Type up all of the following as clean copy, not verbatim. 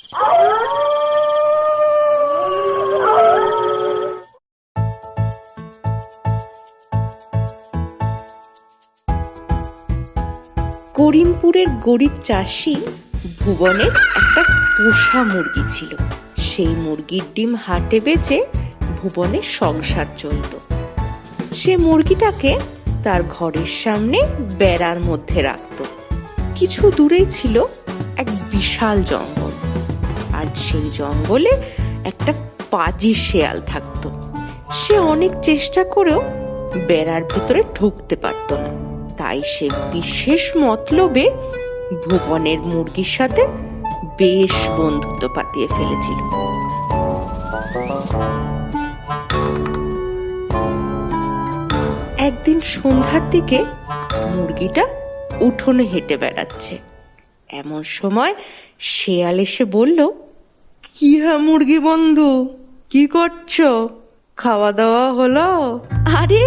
করিমপুরের গরিব চাষি ভুবনের একটা পোষা মুরগি ছিল। সেই মুরগির ডিম হাটে বেচে ভুবনের সংসার চলত। সে মুরগিটাকে তার ঘরের সামনে বেড়ার মধ্যে রাখত। কিছু দূরেই ছিল এক বিশাল জঙ্গল, আর সেই জঙ্গলে একটা পাজি শেয়াল থাকত। সে অনেক চেষ্টা করেও বেড়ার ভিতরে ঢুকতে পারত না। তাই সে বিশেষ মতলবে ভুবনের মুরগির সাথে বেশ বন্ধুত্ব পাতিয়ে ফেলেছিল। একদিন সন্ধ্যার দিকে মুরগিটা উঠোনে হেঁটে বেড়াচ্ছে। এমন সময় শেয়াল এসে বলল, কি হ্যাঁ মুরগি বন্ধু, কি করছো? খাওয়া দাওয়া হলো? আরে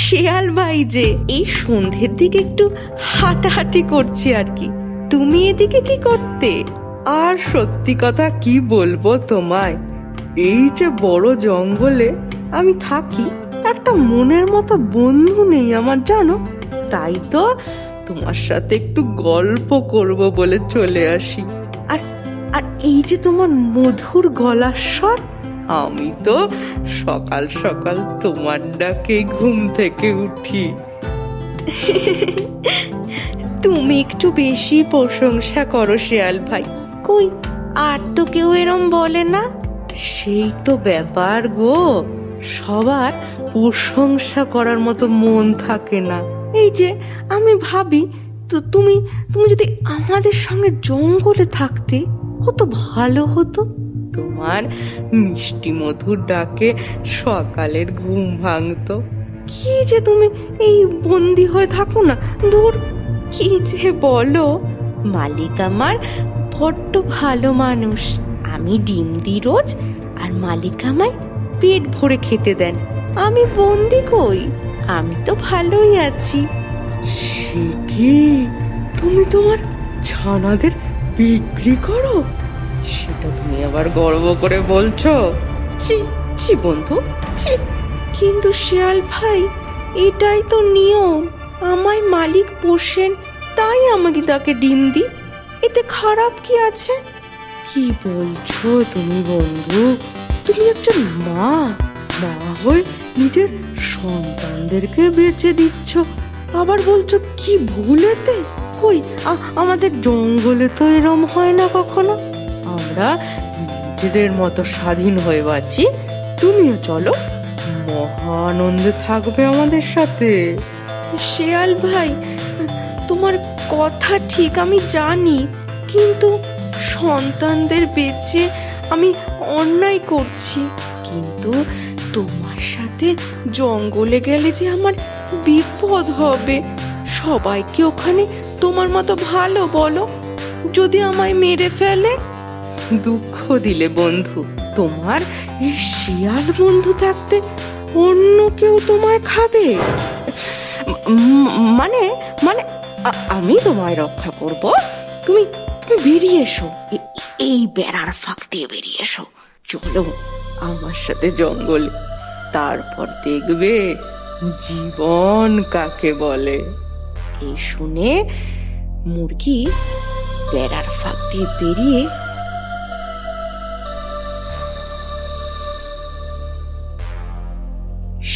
শেয়াল ভাই যে, এই সন্ধ্যের দিকে একটু হাঁটাহাঁটি করছি আর কি। তুমি এদিকে কি করতে? আর সত্যি কথা কি বলবো তোমায়, এই যে বড় জঙ্গলে আমি থাকি, একটা মনের মতো বন্ধু নেই আমার, জানো। তাই তো তোমার সাথে একটু গল্প করব বলে চলে আসি। আর আর এই যে তোমার মধুর গলার স্বর, আমি তো সকাল সকাল তোমার ডাকে ঘুম থেকে উঠি। তুমি একটু বেশি প্রশংসা করো শেয়াল ভাই। কই আর তো কেউ এরম বলে না। সেই তো ব্যাপার গো, সবার প্রশংসা করার মতো মন থাকে না। এই যে আমি ভাবি, তো তুমি যদি আমাদের সঙ্গে জঙ্গলে থাকতে কত ভালো হতো। তোমার মিষ্টি মধুর ডাকে সকালের ঘুম ভাঙতো। কি যে তুমি এই বন্দি হয়ে থাকো না, দূর। কি যে বলো, মালিক আমার বড্ড ভালো মানুষ। আমি ডিম দিই রোজ, আর মালিক আমায় পেট ভরে খেতে দেন। আমি বন্দি কই, আমি তো ভালোই আছি। সে কি, তুমি তোমার ছানাদের বিক্রি করো? সেটা তুমি আবার গর্ব করে বলছো? ছি ছি বন্ধু, ছি। কিন্তু শিয়াল ভাই, এটাই তো নিয়ম। আমায় মালিক পোষেন, তাই আমাকে তাকে ডিম দিই। এতে খারাপ কি আছে? কি বলছো তুমি বন্ধু? তুমি একজন মা হয়ে নিজের সন্তানদেরকে বেঁচে দিচ্ছ, আবার বলছো কি ভুলেতে? কই আমাদের জঙ্গলে তো এরম হয় না কখনো। আমরা নিজেদের মতো স্বাধীন হয়ে বাঁচি। তুমিও চলো, মহা আনন্দে থাকবে আমাদের সাথে। শিয়াল ভাই, তোমার কথা ঠিক, আমি জানি, কিন্তু সন্তানদের বেঁচে আমি অন্যায় করছি। কিন্তু তোমার সাথে জঙ্গলে গেলে যে আমার বিপদ হবে। সবাই কি ওখানে তোমার মতো ভালো বলো? যদি আমায় মেরে ফেলে? দুঃখ দিলে বন্ধু, তোমার শিয়াল বন্ধু থাকতে অন্য কেউ তোমায় খাবে? মানে মানে আমি তোমায় রক্ষা করব। তুমি বেরিয়ে এসো, এই বেড়ার ফাঁক দিয়ে বেরিয়ে এসো। চলো আমার সাথে জঙ্গলে, তারপর দেখবে জীবন কাকে বলে। এই শুনে মুরগি বেড়ার ফাঁক দিয়ে বেরিয়ে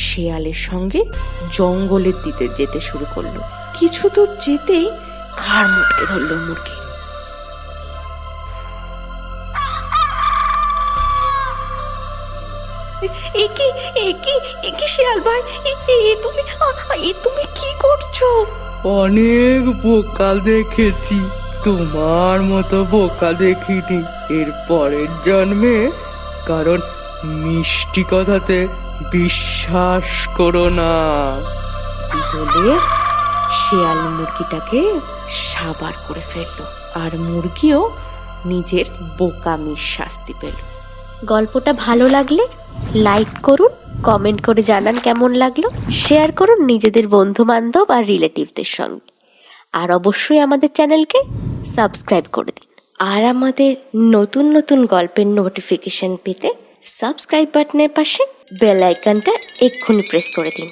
শেয়ালের সঙ্গে জঙ্গলের দিকে যেতে শুরু করলো। কিছু দূর যেতেই ঘাড় মুটকে ধরলো মুরগি। একি শিয়াল ভাই, তুমি কি করছো? অনেক বোকা দেখেছি, তোমার মতো বোকা দেখিনি এর পরের জন্মে। কারণ মিষ্টি কথাতে বিশ্বাস করো না। বলে শিয়াল মুরগিটাকে সাবার করে ফেললো, আর মুরগিও নিজের বোকামির শাস্তি পেল। গল্পটা ভালো লাগলে লাইক করুন, কমেন্ট করে জানান কেমন লাগলো, শেয়ার করুন নিজেদের বন্ধু বান্ধব আর রিলেটিভদের সঙ্গে, আর অবশ্যই আমাদের চ্যানেলকে সাবস্ক্রাইব করে দিন। আর আমাদের নতুন নতুন গল্পের নোটিফিকেশন পেতে সাবস্ক্রাইব বাটনের পাশে বেল আইকনটা এক্ষুনি প্রেস করে দিন।